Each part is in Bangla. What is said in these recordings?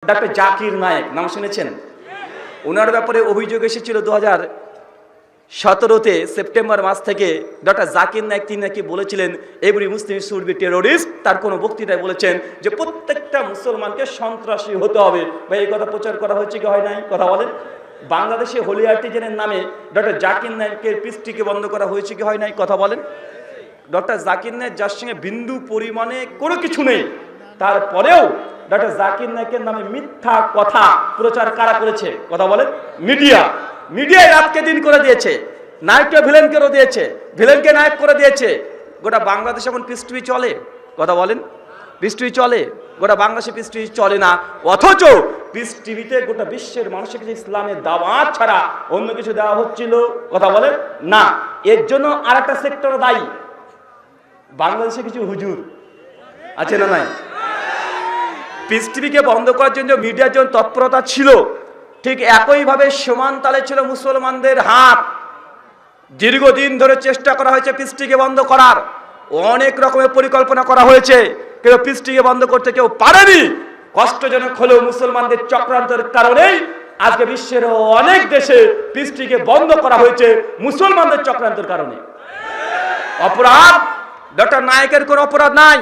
ডক্টর জাকির নায়েক, নাম শুনেছেন? ওনার ব্যাপারে অভিযোগ এসেছিল 2017-তে সেপ্টেম্বর মাস থেকে। ডক্টর জাকির নায়েক তিনি নাকি বলেছিলেন every Muslim should be terrorist. তার কোনো বক্তৃতায় বলেছেন যে প্রত্যেকটা মুসলমানকে সন্ত্রাসী হতে হবে। ভাই এই কথা প্রচার করা হয়েছে কি হয় নাই? কথা বলেন। বাংলাদেশে হোলি আর্টিজেনের নামে ডক্টর জাকির নায়েকের পৃষ্ঠটিকে বন্ধ করা হয়েছে কি হয় নাই? কথা বলেন। ডক্টর জাকির নায়েক যার সঙ্গে বিন্দু পরিমাণে কোনো কিছু নেই, তারপরেও ডক্টর জাকির নায়েকের নামে মিথ্যা কথা প্রচার কারা করেছে? কথা বলেন। মিডিয়ায় রাতকে দিন করে দিয়েছে, নায়ককে ভিলেন করে দিয়েছে, ভিলেনকে নায়ক করে দিয়েছে। গোটা বাংলাদেশ এখন পিস টিভি চলে। কথা বলেন। পিস টিভি চলে? গোটা বাংলাদেশে পিস টিভি চলে না, অথচ পিস টিভিতে গোটা বিশ্বের মানুষের কাছে ইসলামের দাওয়াত ছাড়া অন্য কিছু দেওয়া হচ্ছিল। কথা বলেন না। এর জন্য আর একটা সেক্টর দায়ী। বাংলাদেশে কিছু হুজুর আছে না নাই? পিস টিভিকে বন্ধ করার জন্য মিডিয়ার জন্য তৎপরতা ছিল, ঠিক একইভাবে সমান তালে ছিল মুসলমানদের হাত। দীর্ঘদিন ধরে চেষ্টা করা হয়েছে পিস টিভিকে বন্ধ করার, অনেক রকমের পরিকল্পনা করা হয়েছে, কিন্তু পিস টিভিকে বন্ধ করতে কেউ পারেনি। কষ্টজনক হলেও মুসলমানদের চক্রান্তের কারণেই আজকে বিশ্বের অনেক দেশে পিস টিভিকে বন্ধ করা হয়েছে মুসলমানদের চক্রান্তের কারণে। অপরাধ ডক্টর নায়েকের কোনো অপরাধ নাই।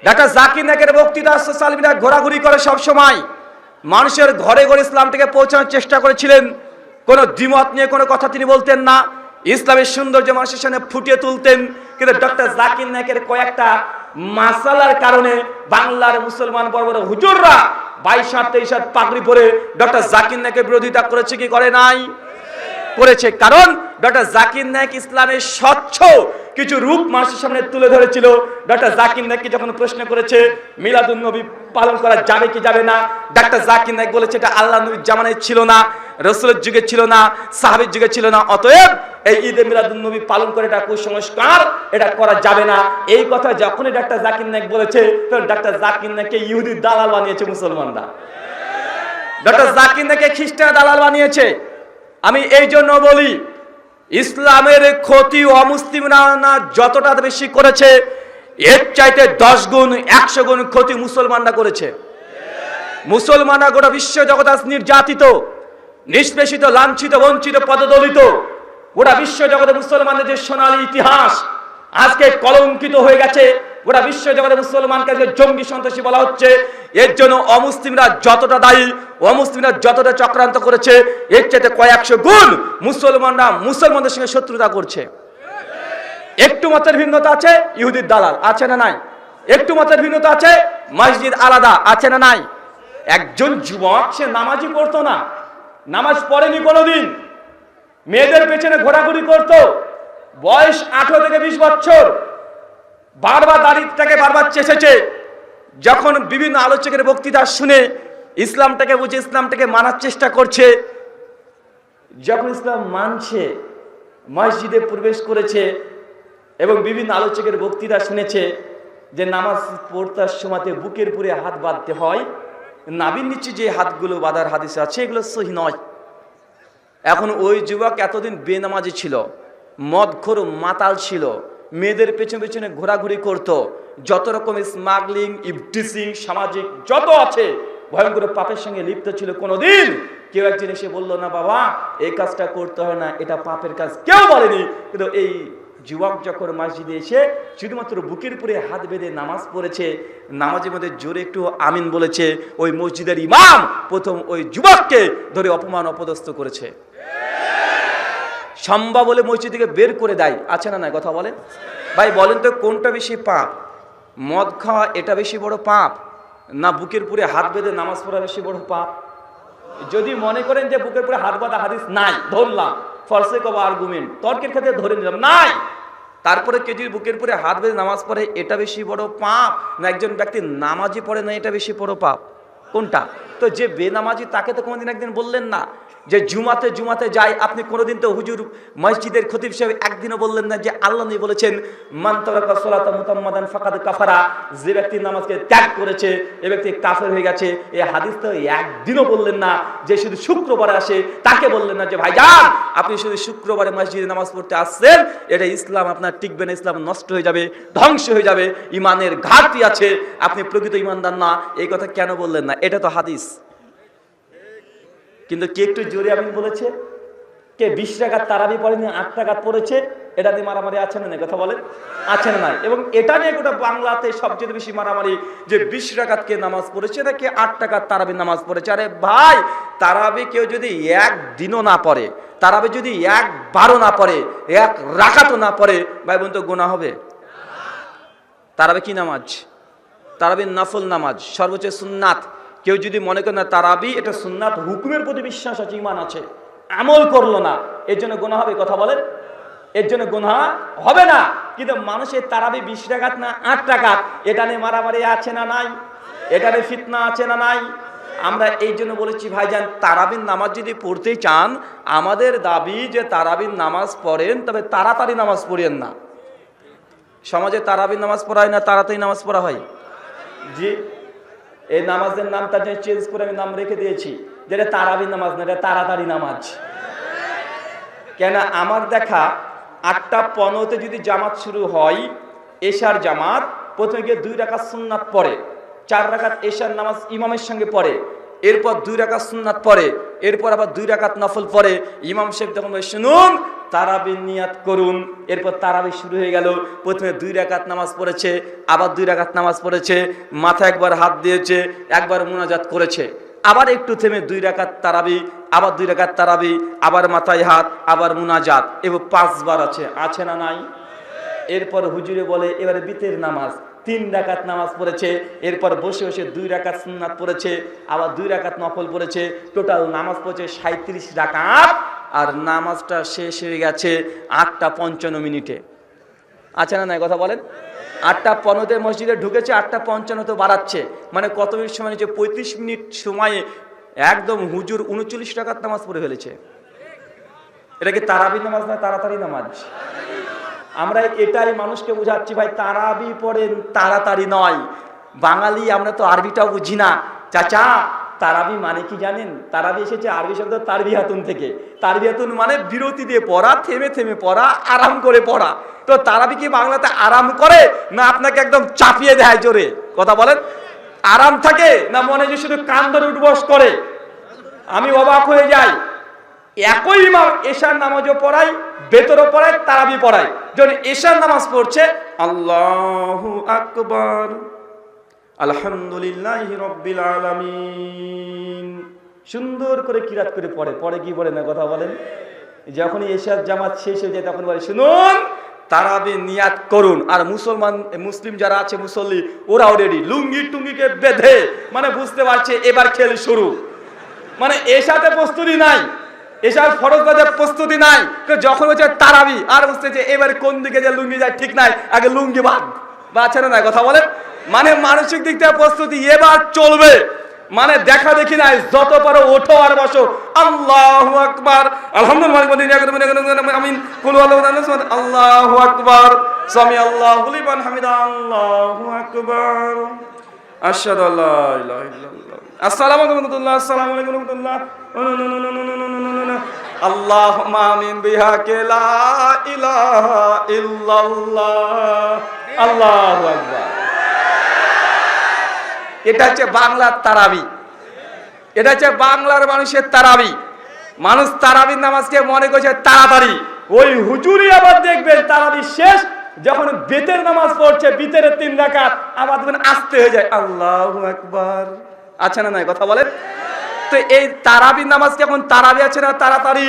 ডক্টর জাকির নায়েকের বক্তৃতা সোশ্যাল মিডিয়ায় ঘোরাঘুরি করে সব সময় মানুষের ঘরে ঘরে ইসলামটাকে পৌঁছানোর চেষ্টা করেছিলেন। কোনো দ্বিমত নিয়ে কোনো কথা তিনি বলতেন না, ইসলামের সৌন্দর্য মানুষের সামনে ফুটিয়ে তুলতেন। কিন্তু ডক্টর জাকির নায়েকের কয়েকটা মাসালার কারণে বাংলার মুসলমান বড় বড় হুজুররা 22-23 হাত পাগড়ি পরে ডক্টর জাকির নায়েকের বিরোধিতা করেছে কি করে নাই? করেছে। কারণ ডক্টর জাকির নায়েক ইসলামের স্বচ্ছ কিছু রূপ মানুষের সামনে তুলে ধরেছিল। ডক্টর জাকির নায়েককে যখন প্রশ্ন করেছে মিলাদুন নবী পালন করা যাবে কি যাবে না, ডক্টর জাকির নায়েক বলেছে এটা আল্লাহ নবীর জামানায় ছিল না, রাসূলের যুগে ছিল না, সাহাবীর যুগে ছিল না, অতএব এই ঈদে মিলাদুন নবী পালন করে এটা কুসংস্কার, এটা করা যাবে না। এই কথা যখনই ডক্টর জাকির নায়েক বলেছে তখন ডক্টর জাকির নায়েককে ইহুদির দালাল বানিয়েছে মুসলমানরা। ডক্টর জাকির নায়েককে খ্রিস্টান দালাল বানিয়েছে। আমি এই জন্য বলি ইসলামের ক্ষতি অমুসলিমরা যতটা বেশি করেছে এর চাইতে 10 গুণ 100 গুণ ক্ষতি মুসলমানরা করেছে। মুসলমানরা গোটা বিশ্ব জগৎ আজ নির্যাতিত, নিষ্পেষিত, লাঞ্ছিত, বঞ্চিত, পদদলিত। গোটা বিশ্ব জগতে মুসলমানদের যে সোনালী ইতিহাস আজকে কলঙ্কিত হয়ে গেছে। গোটা বিশ্ব জগতে মুসলমানকে জঙ্গি সন্ত্রাসী বলা হচ্ছে। এর জন্য অমুসলিমরা যতটা দায়ী, অমুসলিমরা যতটা চক্রান্ত করেছে এর চাইতে কয়েকশো গুণ মুসলমানরা মুসলমানদের সঙ্গে শত্রুতা করছে। একটু মতের ভিন্নতা আছে, ইহুদির দালাল আছে না নাই? একটু মতের ভিন্নতা আছে, মসজিদ আলাদা আছে না নাই? একজন যুবক সে নামাজই পড়তো না, নামাজ পড়েনি কোনোদিন, মেয়েদের পেছনে ঘোরাঘুরি করত, বয়স 18 থেকে 20 বছর, বারবার দাড়িটাকে বারবার চেষেছে। যখন বিভিন্ন আলোচকের বক্তৃতা শুনে ইসলামটাকে বুঝে ইসলামটাকে মানার চেষ্টা করছে, যখন ইসলাম মানছে মসজিদে প্রবেশ করেছে এবং বিভিন্ন আলোচকের বক্তৃতা শুনেছে যে নামাজ পড়তার সময়তে বুকের পুরে হাত বাঁধতে হয়, নাভির নিচে যে হাতগুলো বাঁধার হাদিস আছে এগুলো সহি নয়। এখন ওই যুবক এতদিন বেনামাজি ছিল, মদখোর মাতাল ছিল, মেয়েদের পেছনে পেছনে ঘোরাঘুরি করত, যত রকম স্মাগলিং, ইভটিজিং, সামাজিক যত আছে ভয়ঙ্কর পাপের সঙ্গে লিপ্ত ছিল। কোনোদিন কেউ একজন এসে বললো না বাবা এই কাজটা করতে হয় না, এটা পাপের কাজ, কেউ বলেনি। কিন্তু এই যুবক যখন মসজিদে এসে শুধুমাত্র বুকের উপরে হাত বেঁধে নামাজ পড়েছে, নামাজের মধ্যে জোরে একটু আমিন বলেছে, ওই মসজিদের ইমাম প্রথম ওই যুবককে ধরে অপমান অপদস্থ করেছে। সম্ভব বলে মসজিদ থেকে বের করে দেয়, আছে না না? কথা বলেন ভাই, বলেন তো কোনটা বেশি পাপ? মদ খাওয়া এটা বেশি বড় পাপ না বুকের পুরে হাত বেঁধে নামাজ পড়া বেশি বড় পাপ? যদি মনে করেন যে বুকের পুরে হাত বাঁধা হাদিস নাই, ধরলাম ফরসে কবা আর্গুমেন্ট, তর্কের ক্ষেত্রে ধরে নিলাম নাই, তারপরে কে যদি বুকের পুরে হাত বেঁধে নামাজ পড়ে এটা বেশি বড় পাপ না একজন ব্যক্তি নামাজই পড়ে না এটা বেশি বড় পাপ? কোনটা? তো যে বেনামাজি তাকে তো কোনোদিন একদিন বললেন না যে জুমাতে যাই, আপনি কোনোদিন তো হুজুর মসজিদের খতিব সাহেব একদিনও বললেন না যে আল্লাহ নবী বলেছেন মান তারাকা সালাতা মুতাম্মাদান ফাকাদ কাফারা, যে ব্যক্তি নামাজকে ত্যাগ করেছে এ ব্যক্তি কাফের হয়ে গেছে। এই হাদিস তো একদিনও বললেন না। যে শুধু শুক্রবারে আসে তাকে বললেন না যে ভাইজান আপনি শুধু শুক্রবারে মসজিদে নামাজ পড়তে আসছেন, এটা ইসলাম আপনার টিকবে না, ইসলাম নষ্ট হয়ে যাবে, ধ্বংস হয়ে যাবে, ইমানের ঘাটতি আছে, আপনি প্রকৃত ইমানদার না, এই কথা কেন বললেন না? এটা তো হাদিস। কিন্তু কে একটু জোরে আমিন বলেছে? কে 20 রাকাত তারাবি পড়েনি 8 রাকাত পড়েছে? এটা নিয়ে মারামারি আছে না? কথা বলেন, আছে না? এবং এটা নিয়ে গোটা বাংলাতে সবচেয়ে বেশি মারামারি যে 20 রাকাত কে নামাজ পড়েছে নাকি 8 রাকাত তারাবি নামাজ পড়েছে। আরে ভাই, তারাবি কেউ যদি একদিনও না পড়ে, তারাবি যদি একবারও না পড়ে, 1 রাকাতও না পড়ে, ভাই বোন তো গুনাহ হবে। তারাবি কি নামাজ? তারাবি নফল নামাজ, সর্বোচ্চ সুন্নাত। কেউ যদি মনে করে না তারাবি এটা সুন্নাত, হুকুমের প্রতি বিশ্বাস আছে, ঈমান আছে, আমল করলো না, এর জন্য গুনাহ হবে? কথা বলেন, এর জন্য গুনাহ হবে না। কিন্তু মানুষের তারাবি 20 রাকাত না 8 রাকাত, এটা নিয়ে মারামারি আছে না নাই? এটা নিয়ে ফিতনা আছে না নাই? আমরা এই জন্য বলেছি ভাইজান, তারাবির নামাজ যদি পড়তে চান, আমাদের দাবি যে তারাবির নামাজ পড়েন, তবে তাড়াতাড়ি নামাজ পড়েন না। সমাজে তারাবির নামাজ পড়া হয় না, তাড়াতাড়ি নামাজ পড়া হয়। জি, এই নামাজের নামটা চেঞ্জ করে আমি নাম রেখে দিয়েছি, যেটা তারাবির নামাজ না, এটা তাড়াতাড়ি নামাজ। কেন? আমার দেখা 8:15 যদি জামাত শুরু হয়, এশার জামাত, প্রথমে গিয়ে 2 রাকাত সুন্নাত পড়ে, 4 রাকাত এশার নামাজ ইমামের সঙ্গে পড়ে, এরপর 2 রাকাত সুন্নাত পড়ে, এরপর আবার 2 রাকাত নফল পড়ে। ইমাম সাহেব তখন বলে শুনুন তারাবির নিয়াত করুন। এরপর তারাবি শুরু হয়ে গেল। প্রথমে 2 রাকাত নামাজ পড়েছে, আবার 2 রাকাত নামাজ পড়েছে, মাথায় একবার হাত দিয়েছে, একবার মুনাজাত করেছে, আবার একটু থেমে 2 রাকাত তারাবি, আবার 2 রাকাত তারাবি, আবার মাথায় হাত, আবার মুনাজাত, এবং 5 বার আছে না নাই? এরপর হুজুরে বলে এবারে বিতের নামাজ, 3 রাকাত নামাজ পড়েছে, এরপর বসে বসে 2 রাকাত সুন্নাত পড়েছে, আবার 2 রাকাত নফল পড়েছে, টোটাল নামাজ পড়েছে 37 রাকাত। আর নামাজটা শেষ হয়ে গেছে 8:55 আছে না নাই? কথা বলেন, 8:15 মসজিদে ঢুকেছে, 8:55 তো বাড়াচ্ছে, মানে কত মিনিট সময় নিচ্ছে? 35 মিনিট সময়ে একদম হুজুর 39 রাকাত নামাজ পড়ে ফেলেছে। এটা কি তারাবি নামাজ না তাড়াতাড়ি নামাজ? আমরা এটাই মানুষকে বুঝাচ্ছি ভাই, তারাবি পড়েন, তাড়াতাড়ি নয়। বাঙালি আমরা তো আরবিটাও বুঝি না। চাচা তারাবি মানে কি জানেন? তারাবি এসেছে আরবি শব্দ তারবিয়াতুন থেকে। তারবিয়াতুন মানে বিরতি দিয়ে পড়া, থেমে থেমে পড়া, আরাম করে পড়া। তো তারাবি কি বাংলাতে আরাম করে না আপনাকে একদম চাপিয়ে দেয় জোরে? কথা বলেন, আরাম থাকে না মনে যে শুধু কান ধরে উঠবস করে? আমি অবাক হয়ে যাই, একই ইমাম এশার নামাজও পড়ায়, বেতরও পড়ায়, তারাবি পড়ায়। যখন এশার নামাজ পড়ছে আল্লাহু আকবার আলহামদুলিল্লাহি রাব্বিল আলামিন, সুন্দর করে কিরাত করে পড়ে কি পড়ে না? কথা বলেন। যখন এশার জামাত শেষ হয়ে যায় তখন বলে শুনুন তারাবি নিয়াত করুন। আর মুসলিম যারা আছে মুসল্লি, ওরাও রেডি, লুঙ্গি টুঙ্গিকে বেঁধে, মানে বুঝতে পারছে এবার খেল শুরু, মানে এশাতে প্রস্তুতি নাই, এসব ফরজ বাজার প্রস্তুতি নাই। তো যখন হচ্ছে তারাবি আর বুঝতেছে এবার কোন দিকে যে লুঙ্গি যায় ঠিক নাই, আগে লুঙ্গি বাদ বা আছে না? কথা বলেন, মানে মানসিক দিক থেকে প্রস্তুতি এবার চলবে, মানে দেখা দেখি নাই, যত পারো ওঠো আর বসো। আল্লাহু আকবার আলহামদুলিল্লাহ আমিন কুল আল্লাহু আকবার সামি আল্লাহু লিমান হামিদা আল্লাহু আকবার আশহাদু আল্লা ইলাহা ইল্লাল্লাহ আসসালামু আলাইকুম রাহমাতুল্লাহ আসসালামু আলাইকুম রাহমাতুল্লাহ আল্লাহুম্মা আমিন বিহাকে লা ইলাহা ইল্লাল্লাহ আল্লাহু আকবার। এটা হচ্ছে বাংলার তারাবি, এটা হচ্ছে বাংলার মানুষের তারাবি। মানুষ তারাবির নামাজকে মনে করছে তাড়াতাড়ি, ওই হুজুরি আবার দেখবেন তারাবি শেষ যখন বেতের নামাজ পড়ছে, বিতের 3 রাকাত, আবার দেখবেন আস্তে হয়ে যায় আল্লাহু আকবার। আছে না নাই? কথা বলেন। তো এই তারাবির নামাজ কি এখন তারাবি আছে না তাড়াতাড়ি?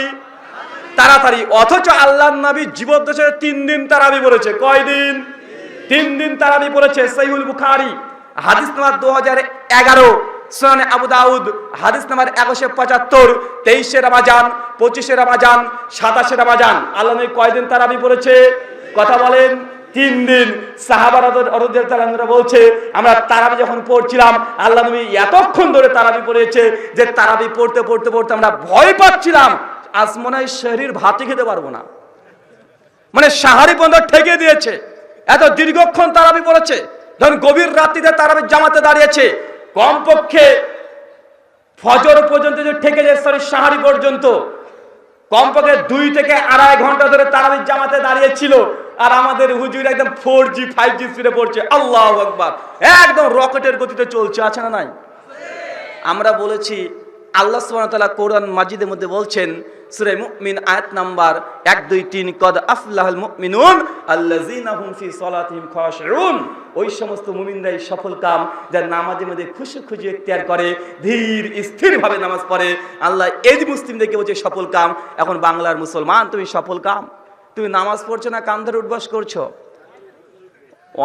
তাড়াতাড়ি। অথচ আল্লাহর নবী জীবদ্দশায় 3 দিন তারাবি পড়েছে। কয় দিন? 3 দিন তারাবি পড়েছে। সহিহুল বুখারী হাদিস নাম্বার 2011, সুনানে আবু দাউদ হাদিস নাম্বার 1175, 23 রমজান, 25 রমজান, 27 রমজান। আল্লাহ নবী কয় দিন তারাবি পড়েছে? কথা বলেন। 3 দিন সাহাবারা রাদিয়াল্লাহু বলছে আমরা তারাবি যখন পড়ছিলাম আল্লাহ নবী এতক্ষণ ধরে তারাবি পড়েছে যে তারাবি পড়তে পড়তে পড়তে আমরা ভয় পাচ্ছিলাম আজ মনে হয় শরীর ভাতই খেতে পারবো না, মানে সাহারি পর্যন্ত ঠেকে দিয়েছে, এত দীর্ঘক্ষণ তারাবি পড়েছে। যখন গভীর রাত্রিতে তারাবি জামাতে দাঁড়িয়েছে কমপক্ষে ফজর পর্যন্ত যে ঠেকে যায়, সরি সাহারি পর্যন্ত কমপক্ষে 2 থেকে 2.5 ঘন্টা ধরে তারাবির জামাতে দাঁড়িয়েছিল। আর আমাদের হুজুর একদম 4G 5G স্পিডে পড়ছে, আল্লাহু আকবার, একদম রকেটের গতিতে চলছে, আছে না নাই? আমরা বলেছি আল্লাহ সুবহানাহু ওয়া তাআলা কোরআন মাজিদের মধ্যে বলছেন সূরা মুমিন আয়াত নাম্বার 1 2 3 কদ আফলাহাল মুমিনুন আল্লাযীনা হুম ফি সালাতিহিম খাশিউন, ওই সমস্ত মুমিনরাই সফল কাম যারা নামাজের মধ্যে খুশি ইখতিয়ার করে, ধীর স্থিরভাবে নামাজ পড়ে। আল্লাহ এই মুসলিমদেরকে বলছে সফল কাম। এখন বাংলার মুসলমান তুমি সফল কাম, তুমি নামাজ পড়ছো না, কান ধরে উঠবাস করছো।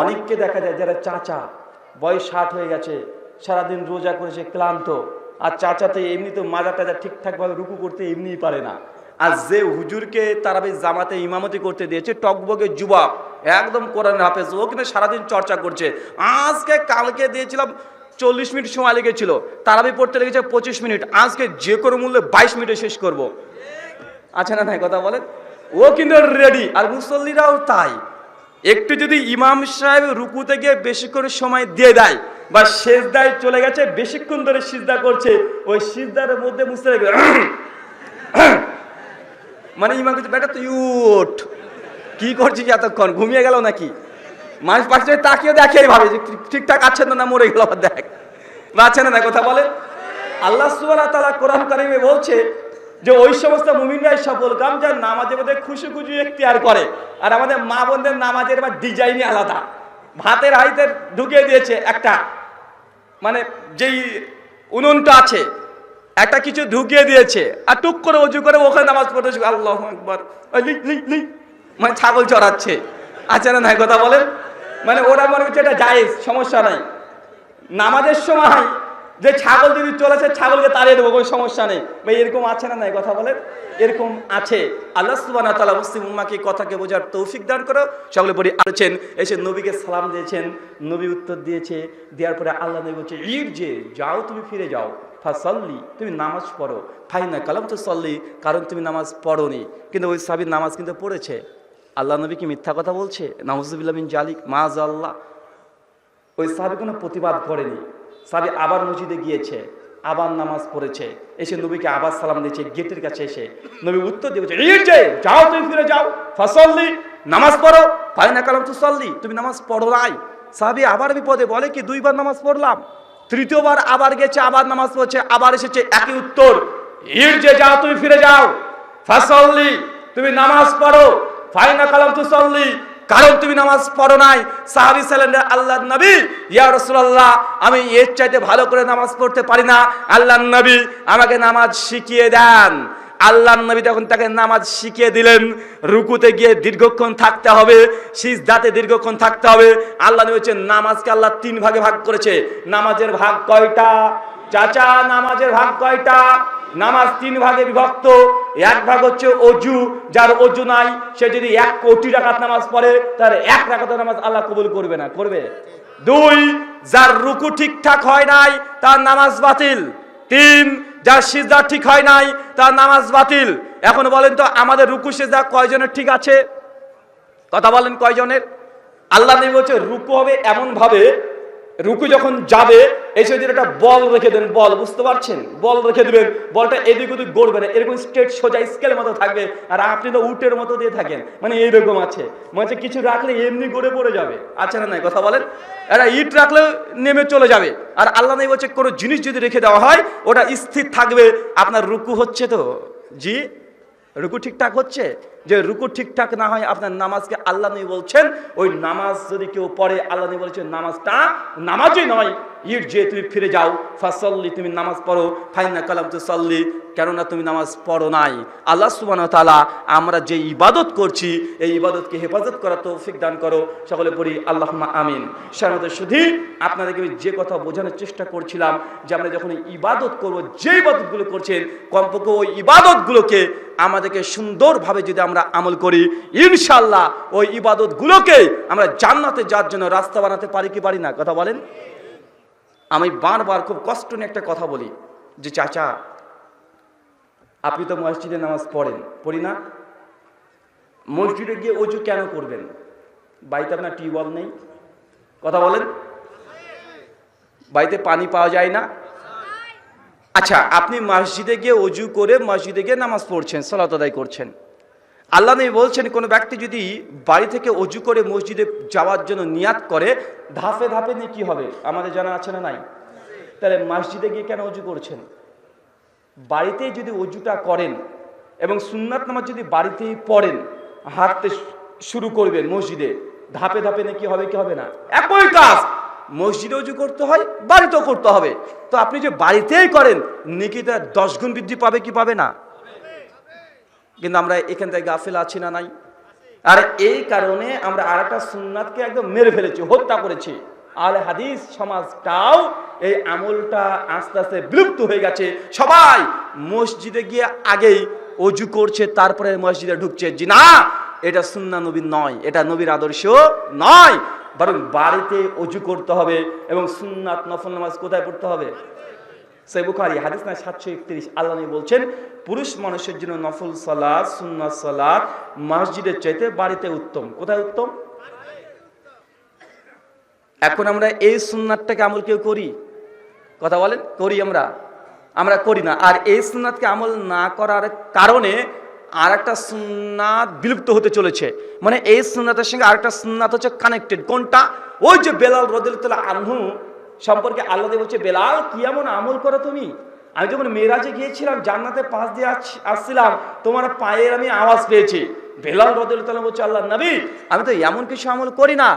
অনেককে দেখা যায় যারা চাচা বয়স 60 হয়ে গেছে, সারাদিন রোজা করেছে ক্লান্ত, আর চাচাতে এমনি তো মাজা টাজা ঠিকঠাক ভাবে রুকু করতে এমনিই পারে না। আর যে হুজুরকে তারাবি জামাতে ইমামতি করতে দিয়েছে টকবকে যুবক, একদম কোরআনের হাফেজ, ও কিন্তু সারাদিন চর্চা করছে। আজকে কালকে দিয়েছিলাম 40 মিনিট সময় লেগেছিল, তারাবি পড়তে লেগেছে 25 মিনিট, আজকে যে কোনো মূল্যে 22 মিনিটে শেষ করব। আছে না নাই কথা বলেন? ও কিন্তু রেডি, আর মুসল্লিরাও তাই। একটু যদি ইমাম সাহেব রুকুতে গিয়ে বেশি করে সময় দিয়ে দেয় বা সিজদায় চলে গেছে, বেশিক্ষণ ধরে সিজদা করছে, ওই সিজদার মধ্যে মুছতে লাগবে, মানে ইমাম কিছু বেটা তুই উঠ, কি করছিস এতক্ষণ, ঘুমিয়ে গেল নাকি? মানুষ পাশে তাকিয়ে দেখে এইভাবে যে ঠিকঠাক আছে না, মরে গেল, দেখ আছে না কথা বলে। আল্লাহ সুবহানাহু ওয়া তাআলা কোরআন কারিমে বলছে যে ওই সমস্ত মুমিনরাই সফল কাম যারা নামাজের মধ্যে খুশি ইখতিয়ার করে। আর আমাদের মা বোনদের নামাজের বা ডিজাইনই আলাদা, ভাতের হাঁড়িতে ঢুকিয়ে দিয়েছে একটা, মানে যেই উনুনটা আছে একটা কিছু ঢুকিয়ে দিয়েছে, আর টুক করে উজু করে ওখানে নামাজ পড়তে, আল্লাহু আকবার, মানে ছাগল চড়াচ্ছে, আছে না নাই কথা বলেন? মানে ওরা মনে হচ্ছে এটা জায়েজ, সমস্যা নাই। নামাজের সময় যে ছাগল যদি চলেছে ছাগলকে তাড়িয়ে দেবো, কোনো সমস্যা নেই ভাই, এরকম আছে না নাই কথা বলেন? এরকম আছে। আল্লাহ সুবহানাহু ওয়া তাআলা মুসলিম উম্মাহকে কথাকে বোঝার তৌফিক দান করো। সকলে পড়ি আছেন, এসে নবীকে সালাম দিয়েছেন, নবী উত্তর দিয়েছে, দেওয়ার পরে আল্লাহ নবী বলছে ইরজে, যাও তুমি ফিরে যাও, ফাসাল্লি, তুমি নামাজ পড়ো, ফাইনা কালাম তো সল্লি, কারণ তুমি নামাজ পড়োনি। কিন্তু ওই সাহাবীর নামাজ কিন্তু পড়েছে। আল্লাহ নবী কি মিথ্যা কথা বলছে? নাউযুবিল্লাহ মিন জালিক, মাআযাল্লাহ। ওই সাহাবী কোনো প্রতিবাদ করেনি। সাহাবী আবার মসজিদে গিয়েছে, আবার নামাজ পড়েছে, এসে নবীকে আবার সালাম দিয়েছে। গেটের কাছে এসে নবী উত্তর দিয়েছে ইরজে, যাও তুমি ফিরে যাও, ফাসাল্লি, নামাজ পড়ো, ফাইনা কালাম তুসাল্লি, তুমি নামাজ পড়ো নাই। সাহাবী আবার বিপদে, বলে কি 2 বার নামাজ পড়লাম, তৃতীয়বার আবার গেছে, আবার নামাজ পড়ছে, আবার এসেছে একই উত্তর, ইরজে, যাও তুমি ফিরে যাও, ফাসাল্লি, তুমি নামাজ পড়ো, ফাইনা কালাম তুসাল্লি, কারণ তুমি নামাজ পড়ো নাই। সাহাবী ছিলেন আল্লাহর নবী, ইয়া রাসূলুল্লাহ, আমি এর চাইতে ভালো করে নামাজ পড়তে পারি না, আল্লাহর নবী আমাকে নামাজ শিখিয়ে দেন। আল্লাহর নবী তখন তাকে নামাজ শিখিয়ে দিলেন। রুকুতে গিয়ে দীর্ঘক্ষণ থাকতে হবে, সিজদাতে দীর্ঘক্ষণ থাকতে হবে। আল্লাহ নবী বলেছেন নামাজকে আল্লাহ 3 ভাগে ভাগ করেছে। নামাজের ভাগ কয়টা চাচা? নামাজের ভাগ কয়টা? নামাজ 3 ভাগে বিভক্ত। 1 ভাগ হচ্ছে অজু, যার অজু নাই সে যদি 1 কোটি রাকাত নামাজ পড়ে তার 1 রাকাতের নামাজ আল্লাহ কবুল করবে না, করবে? 2, যার রুকু ঠিকঠাক হয় নাই তার নামাজ বাতিল। 3, যার সিজদা ঠিক হয় নাই তার নামাজ বাতিল। এখন বলেন তো আমাদের রুকু সিজদা কয়জনের ঠিক আছে? কথা বলেন কয়জনের? আল্লাহ নবী বলছে রুকু হবে এমন ভাবে, রুকু যখন যাবে এসে যদি একটা বল রেখে দেন, বল, বুঝতে পারছেন? বল রেখে দেবেন, বলটা এদিক ওদিক গড়বে না, এরকম স্ট্রেট সোজা স্কেলের মতো থাকবে। আর আপনি তো উটের মতো দিয়ে থাকেন, মানে এইরকম আছে, মানে কিছু রাখলে এমনি গড়ে পড়ে যাবে, আছে না নাই কথা বলেন? একটা ইট রাখলে নেমে চলে যাবে। আর আল্লাহ নবী বলছে কোনো জিনিস যদি রেখে দেওয়া হয় ওটা স্থির থাকবে। আপনার রুকু হচ্ছে তো? জি, রুকু ঠিকঠাক হচ্ছে? যে রুকু ঠিকঠাক না হয় আপনার নামাজকে আল্লাহ নবী বলছেন ওই নামাজ যদি কেউ পড়ে, আল্লাহ নবী বলছেন নামাজটা নামাজই নয়, ইরজে, তুমি ফিরে যাও, ফাসাল্লি, তুমি নামাজ পড়ো, ফাইনা কালাম তুসাল্লি, কেননা তুমি নামাজ পড়ো নাই। আল্লাহ সুবহানাহু ওয়া তাআলা আমরা যে ইবাদত করছি এই ইবাদতকে হেফাজত করার তৌফিক দান করো। সকলে পড়ি আল্লাহুম্মা আমিন। শারমতে শুধু আপনাদেরকে যে কথা বোঝানোর চেষ্টা করছিলাম যে আমরা যখন ইবাদত করব, যে ইবাদতগুলো করছেন কমপক্ষে ওই ইবাদতগুলোকে আমাদেরকে সুন্দরভাবে যদি আমরা আমরা আমল করি, ইনশাআল্লাহ ওই ইবাদতগুলোকে আমরা জান্নাতে যাওয়ার জন্য রাস্তা বানাতে পারি কি পারি না? কথা বলেন। আমি বারবার খুব কষ্ট নিয়ে একটা কথা বলি যে চাচা, আপনি তো মসজিদে নামাজ পড়ি না, মসজিদে গিয়ে অজু কেন করবেন? বাড়িতে আপনার টিউবওয়েল নেই? কথা বলেন। বাড়িতে পানি পাওয়া যায় না? আচ্ছা, আপনি মসজিদে গিয়ে অজু করে মসজিদে গিয়ে নামাজ পড়ছেন, সালাত আদায় করছেন। আল্লাহ নবী বলছেন কোন ব্যক্তি যদি বাড়ি থেকে অজু করে মসজিদে যাওয়ার জন্য নিয়াত করে, ধাপে ধাপে নেকি হবে। আমাদের জানা আছে না নাই? তাহলে মসজিদে গিয়ে কেন অজু করছেন? বাড়িতেই যদি অজুটা করেন এবং সুন্নাত নামাজ যদি বাড়িতেই পড়েন, হাঁটতে শুরু করবেন মসজিদে, ধাপে ধাপে নেকি হবে কি হবে না? একই কাজ মসজিদে অজু করতে হয়, বাড়িতেও করতে হবে। তো আপনি যে বাড়িতেই করেন, নেকিটা 10 গুণ বৃদ্ধি পাবে কি পাবে না? কিন্তু আমরা এখান থেকে গাফিল আছি না নাই? আর এই কারণে আমরা আরেকটা সুন্নাতকে একদম মেরে ফেলেছি, হত্যা করেছি। আহলে হাদিস সমাজটাও এই আমলটা আস্তে আস্তে বিলুপ্ত হয়ে গেছে। সবাই মসজিদে গিয়ে আগেই অজু করছে, তারপরে মসজিদে ঢুকছে। জি না, এটা সুন্নাহ নবীর নয়, এটা নবীর আদর্শ নয়, বরং বাড়িতে অজু করতে হবে এবং সুন্নাত নফল নামাজ কোথায় পড়তে হবে? সহিহ বুখারী হাদিস না 731, আল্লাহ নবী বলছেন পুরুষ মানুষের জন্য নফল সালাত, সুন্নাত সালাত মসজিদের চাইতে বাড়িতে উত্তম। কোথায় উত্তম? এখন আমরা এই সুন্নাতটাকে আমল কেউ করি? কথা বলেন, করি? আমরা করি না। আর এই সুন্নাতকে আমল না করার কারণে আর একটা সুন্নাত বিলুপ্ত হতে চলেছে। মানে এই সুন্নাতের সঙ্গে আরেকটা সুন্নাত হচ্ছে কানেক্টেড। কোনটা? ওই যে বেলাল রাদিয়াল্লাহু আনহু সম্পর্কে আল্লাহ বলছে, বেলাল কি এমন আমল করো তুমি? আমি যখন মেরাজে গিয়েছিলাম, জান্নাতে পাশ দিয়ে আসছিলাম, তোমার পায়ের আমি আওয়াজ পেয়েছি। বেলাল রাদিয়াল্লাহু তাআলা বলছে, আল্লাহ নবী, আমি তো এমন কিছু আমল করি না,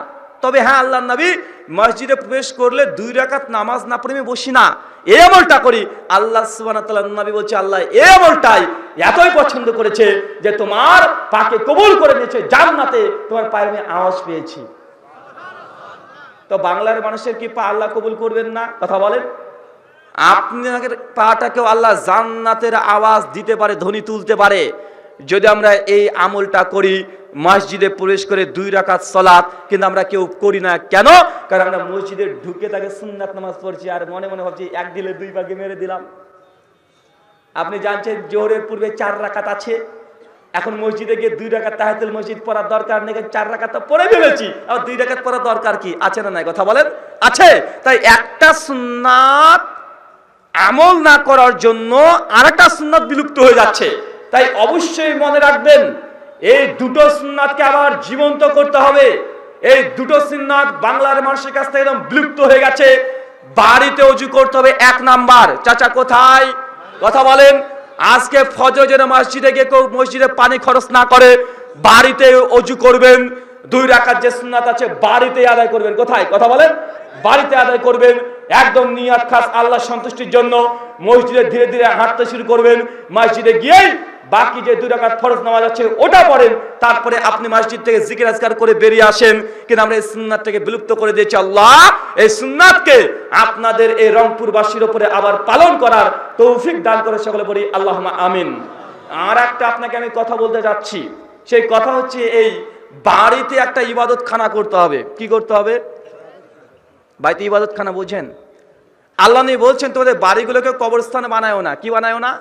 তবে হ্যাঁ আল্লাহ নবী, মসজিদে প্রবেশ করলে 2 রাকাত নামাজ না পড়ে আমি বসি না, এই আমলটা করি। আল্লাহ সুবহানাহু ওয়া তাআলা নবী বলছে, আল্লাহ এই আমলটাই এতই পছন্দ করেছে যে তোমার পাকে কবুল করে নিয়েছে, জান্নাতে তোমার পায়ের আমি আওয়াজ পেয়েছি। তো বাংলার মানুষের কি পা আল্লাহ কবুল করবেন না? কথা বলেন। আপনাদের পাটাকেও আল্লাহ জান্নাতের আওয়াজ দিতে পারে, ধ্বনি তুলতে পারে, যদি আমরা এই আমলটা করি। মসজিদে প্রবেশ করে 2 রাকাত সালাত কিন্তু আমরা কেউ করি না। কেন? কারণ আমরা মসজিদে ঢুকে তাকে সুন্নাত নামাজ পড়ছি আর মনে মনে ভাবছি 1 দিলে 2 ভাগে মেরে দিলাম। আপনি জানছেন জোহরের পূর্বে 4 রাকাত আছে, এখন মসজিদে গিয়ে 2 রাকাত তাহিয়াতুল মসজিদ পড়ার দরকার নেই, 4 রাকাত তো পড়ে ফেলেছি, আর 2 রাকাত পড়ার দরকার কি? আছে না নাই? কথা বলেন। আছে। তাই একটা সুন্নাত আমল না করার জন্য আরেকটা সুন্নাত বিলুপ্ত হয়ে যাচ্ছে। তাই অবশ্যই মনে রাখবেন, এই দুটো সুন্নাতকে আবার জীবন্ত করতে হবে। এই দুটো সুন্নাত বাংলার মানুষের কাছ থেকে একদম বিলুপ্ত হয়ে গেছে। বাড়িতে ওযু করতে হবে 1 নাম্বার। চাচা কোথায়? কথা বলেন। আজকে ফজর যেন মসজিদে গিয়ে কেউ মসজিদে পানি খরচ না করে, বাড়িতে ওযু করবেন। 2 রাকাত যে সুন্নাত আছে বাড়িতে আদায় করবেন। কোথায়? কথা বলেন। বাড়িতে আদায় করবেন, একদম নিয়াত খাস আল্লাহ সন্তুষ্টির জন্য। মসজিদে ধীরে ধীরে হাঁটতে শুরু করবেন, মসজিদে গিয়েই বাকি যে 2 রাকাত ফরজ নামাজ আছে ওটা পড়েন, তারপরে আপনি মসজিদ থেকে জিকির আজকার করে বেরিয়ে আসেন। কিন্তু আমরা এই সুন্নাতটাকে বিলুপ্ত করে দিয়েছি। আল্লাহ এই সুন্নাতকে আপনাদের এই রংপুরবাসীর উপরে আবার পালন করার তৌফিক দান করে, সকলে বলি আল্লাহুম্মা আমিন। আর একটা আপনাকে আমি কথা বলতে যাচ্ছি, সেই কথা হচ্ছে এই বাড়িতে একটা ইবাদতখানা করতে হবে। কি করতে হবে? বাড়িতে ইবাদতখানা বোঝেন? আল্লাহ নবী বলছেন তোমাদের বাড়িগুলোকে কবরস্থানে বানায়ও না। কি বানায়ও না?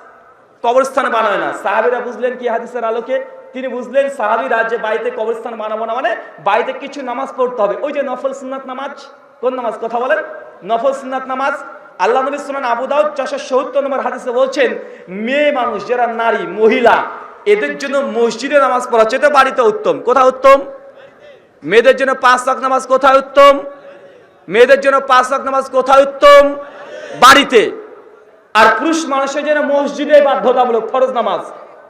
কবরস্থানে বানায় না। সাহাবীরা বুঝলেন কি হাদিসের আলোকে? তিনি বুঝলেন সাহাবীরা যে বাড়িতে কবরস্থান বানাবো না, মানে বাড়িতে কিছু নামাজ পড়তে হবে। ওই যে নফল সুন্নাত নামাজ। কোন নামাজ? কথা বলেন। নফল সুন্নাত নামাজ। আল্লাহ নবী সুনান আবু দাউদ 470 নম্বর হাদিসে বলছেন, মেয়ে মানুষ যারা নারী মহিলা, এদের জন্য মসজিদে নামাজ পড়া চেয়ে বাড়িতে উত্তম। কোথায় উত্তম? মেয়েদের জন্য 5 ওয়াক্ত নামাজ কোথায় উত্তম? মেয়েদের জন্য 5 ওয়াক্ত নামাজ কোথায় উত্তম? বাড়িতে। আর পুরুষ মানুষের জন্য মসজিদে বাধ্যতামূলক ফরজ নামাজ,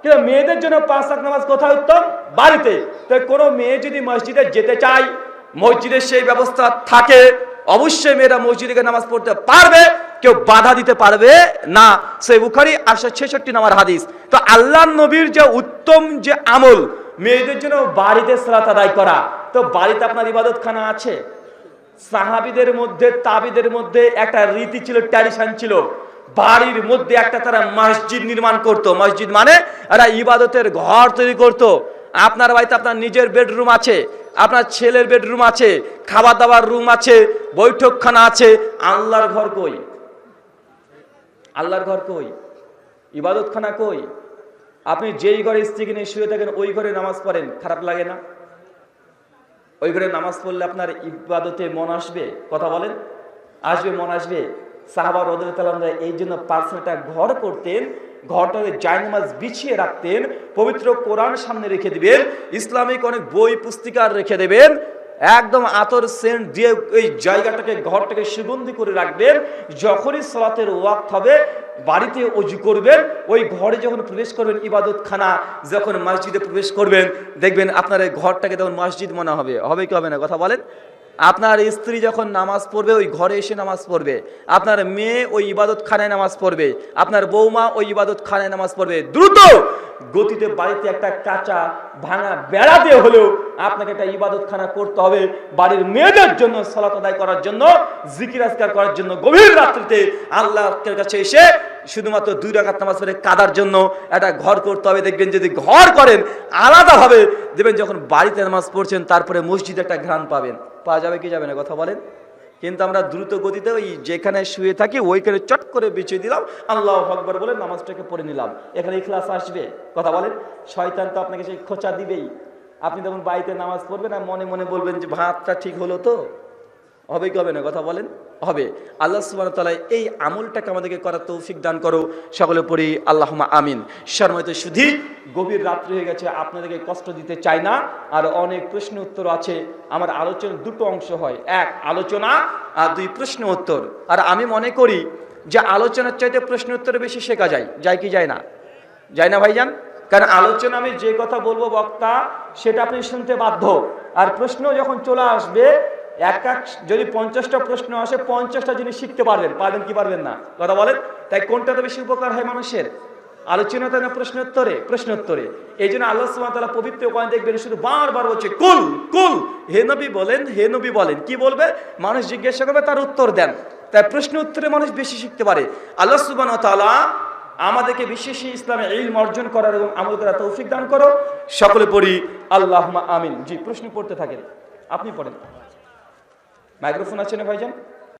কিন্তু মেয়েদের জন্য 5 ওয়াক্ত নামাজ কোথায় উত্তম? বাড়িতে। তো কোনো মেয়ে যদি মসজিদে যেতে চায়, মসজিদের সেই ব্যবস্থা থাকে, অবশ্যই মেয়েরা মসজিদে গিয়ে নামাজ পড়তে পারবে, কেউ বাধা দিতে পারবে না। সহিহ বুখারী 866 নম্বর হাদিস। তো আল্লাহর নবীর যে উত্তম যে আমল, মেয়েদের জন্য বাড়িতে সালাত আদায় করা। তো বাড়িতে আপনার ইবাদতখানা আছে? সাহাবীদের মধ্যে, তাবিদের মধ্যে একটা রীতি ছিল, ট্র্যাডিশন ছিল, বাড়ির মধ্যে একটা তারা মসজিদ নির্মাণ করত। মসজিদ মানে এরা ইবাদতের ঘর তৈরি করত। আপনার বাড়িতে আপনার নিজের বেডরুম আছে, আপনার ছেলের বেডরুম আছে, খাবার দাবার রুম আছে, বৈঠকখানা আছে। আল্লাহর ঘর কই? আল্লাহর ঘর কই? ইবাদতখানা কই? আপনি যেই ঘরে স্ত্রীকে নিয়ে শুয়ে থাকেন ওই ঘরে নামাজ পড়েন, খারাপ লাগে না? ওই ঘরে নামাজ পড়লে আপনার ইবাদতে মন আসবে? কথা বলেন, আসবে? মন আসবে? সাহাবা রাদিয়াল্লাহু তাআলা এই জন্য পার্সোনাল একটা ঘর করতেন, ঘরটাকে জায়নামাজ বিছিয়ে রাখতেন, পবিত্র কোরআন সামনে রেখে দিবেন, ইসলামিক অনেক বই পুস্তিকা রেখে দেবেন, একদম আতর সেন্ট দিয়ে ওই জায়গাটাকে ঘরটাকে সুগন্ধি করে রাখবেন। যখনই সালাতের ওয়াক্ত হবে বাড়িতে ওযু করবেন, ওই ঘরে যখন প্রবেশ করবেন ইবাদতখানা, যখন মসজিদে প্রবেশ করবেন দেখবেন আপনার এই ঘরটাকে তখন মসজিদ মনে হবে। হবে কি হবে না? কথা বলেন। আপনার স্ত্রী যখন নামাজ পড়বে ওই ঘরে এসে নামাজ পড়বে, আপনার মেয়ে ওই ইবাদতখানায় নামাজ পড়বে, আপনার বৌমা ওই ইবাদতখানায় নামাজ পড়বে। দ্রুত গতিতে বাড়িতে একটা কাঁচা ভাঙা বেড়া দিয়ে হলেও আপনাকে একটা ইবাদতখানা করতে হবে, বাড়ির মেয়েদের জন্য সালাত আদায় করার জন্য, জিকির আজকার করার জন্য, গভীর রাত্রিতে আল্লাহর কাছে এসে শুধুমাত্র 2 রাকাত নামাজ পড়ে কাদার জন্য একটা ঘর করতে হবে। দেখবেন যদি ঘর করেন আলাদাভাবে, দেখবেন যখন বাড়িতে নামাজ পড়ছেন তারপরে মসজিদে একটা ঘ্রাণ পাবেন। পাওয়া যাবে কি যাবে না? কথা বলেন। কিন্তু আমরা দ্রুত গতিতে ওই যেখানে শুয়ে থাকি ওইখানে চট করে বিছিয়ে দিলাম, আল্লাহু আকবার বলে নামাজটাকে পড়ে নিলাম। এখানে ইখলাস আসবে? কথা বলেন। শয়তান তো আপনাকে সেই খোঁচা দিবেই। আপনি যখন বাড়িতে নামাজ পড়বেন আর মনে মনে বলবেন যে ভাতটা ঠিক হলো তো? হবে কি হবে না? কথা বলেন। হবে। আল্লাহ সুবহানাহু ওয়া তাআলা এই আমলটাকে আমাদেরকে করার তৌফিক দান করো। সকলে পড়ি আল্লাহুম্মা আমিন। সম্মানিত সুধী, গভীর রাত্রি হয়ে গেছে, আপনাদেরকে কষ্ট দিতে চাই না। আর অনেক প্রশ্ন উত্তর আছে। আমার আলোচনার 2টো অংশ হয়, 1 আলোচনা আর 2 প্রশ্ন উত্তর। আর আমি মনে করি যে আলোচনার চাইতে প্রশ্ন উত্তরে বেশি শেখা যায়। যায় কি যায় না? যায় না ভাইজান? কারণ আলোচনা আমি যে কথা বলবো বক্তা সেটা আপনি শুনতে বাধ্য। আর প্রশ্ন যখন চলে আসবে, যদি 50টা প্রশ্ন আসে 50টা জিনিস শিখতে পারবেন। পারবেন কি পারবেন না? কথা বলেন। তাই কোনটাতে বেশি উপকার হয় মানুষের? আলোচনাতে না প্রশ্নোত্তরে? প্রশ্নোত্তরে। এই জন্য আল্লাহ সুবহানাহু ওয়া তাআলা পবিত্র কোরআনে দেখবেন শুধু বারবার বলছে কুল কুল, হে নবী বলেন, হে নবী বলেন। কি বলবে? মানুষ জিজ্ঞাসা করবে, তার উত্তর দেন। তাই প্রশ্ন উত্তরে মানুষ বেশি শিখতে পারে। আল্লাহ সুবহানাহু ওয়া তাআলা আমাদেরকে বিশেষ ইসলামে ইলম অর্জন করার এবং আমল করার তৌফিক দান করো। সকলে পড়ি আল্লাহুম্মা আমিন। জি, প্রশ্ন পড়তে থাকেন। আপনি পড়েন। মাইক্রোফোন আছে না ভাইজান?